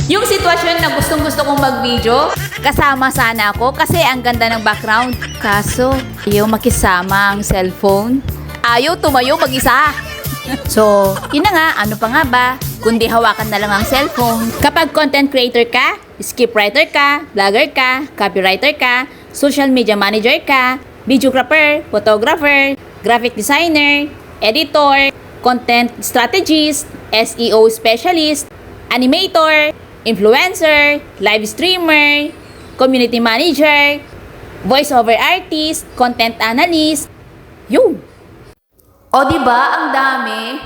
Yung sitwasyon na gustong-gusto kong mag-video, kasama sana ako kasi ang ganda ng background. Kaso, ayaw makisama ang cellphone. Ayaw tumayo mag-isa. So, yun na nga, ano pa nga ba? Kundi hawakan na lang ang cellphone. Kapag content creator ka, scriptwriter ka, vlogger ka, copywriter ka, social media manager ka, videographer, photographer, graphic designer, editor, content strategist, SEO specialist, animator, influencer, live streamer, community manager, voiceover artist, content analyst. Yun! O diba, ang dami?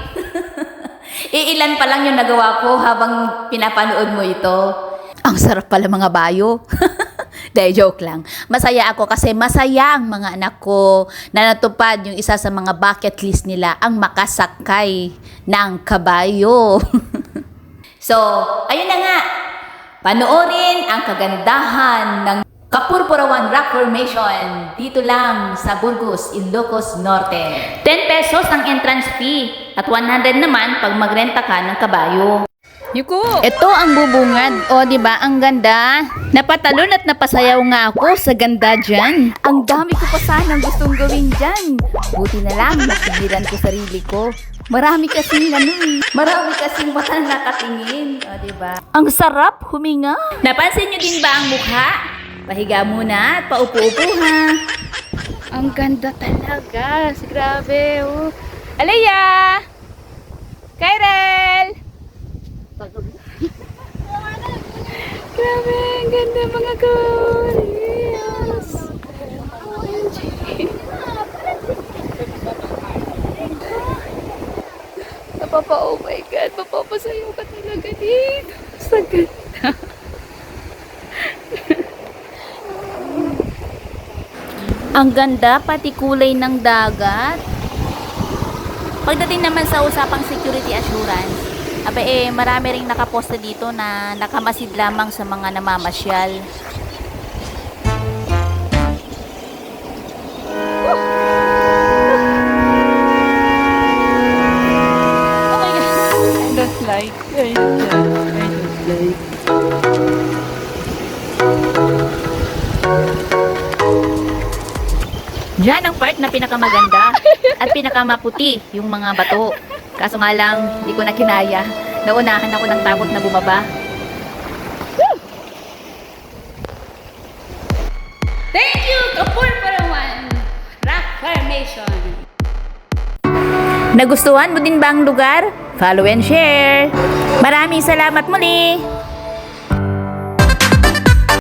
Iilan pa lang yung nagawa ko habang pinapanood mo ito. Ang sarap pala mga bayo. Dahil joke lang. Masaya ako kasi masaya ang mga anak ko na natupad yung isa sa mga bucket list nila, ang makasakay ng kabayo. So, ayun na nga. Panoorin ang kagandahan ng Kapurpurawan Rock Formation dito lang sa Burgos, Ilocos Norte. 10 pesos ang entrance fee at 100 naman pag magrenta ka ng kabayo. Yuko! Ito ang bubungad. O, diba? Ang ganda. Napatalon at napasayaw nga ako sa ganda dyan. Ang dami ko pa sanang gustong gawin dyan. Buti na lang, napigilan ko sarili ko. Marami kasing marami kasing mata na nakatingin. O, diba? Ang sarap huminga. Napansin nyo din ba ang mukha? Pahiga muna at paupo-upo ha. Ang ganda talaga. Grabe, oh. Alaya! Kyrel! Grabe, ang ganda mga Koreans. OMG. Oh my God, mapapasayaw ka talaga dito. Sa ganda. Ang ganda, pati kulay ng dagat. Pagdating naman sa usapang security assurance, marami ring nakaposta dito na nakamasid lamang sa mga namamasyal. Oh my God! I don't like. Diyan ang part na pinakamaganda at pinakamaputi yung mga bato. Kaso nga lang, hindi ko na kinaya. Naunahan ako ng takot na bumaba. Thank you, Kapurpurawan Rock Formation! Nagustuhan mo din ba ang lugar? Follow and share! Maraming salamat muli!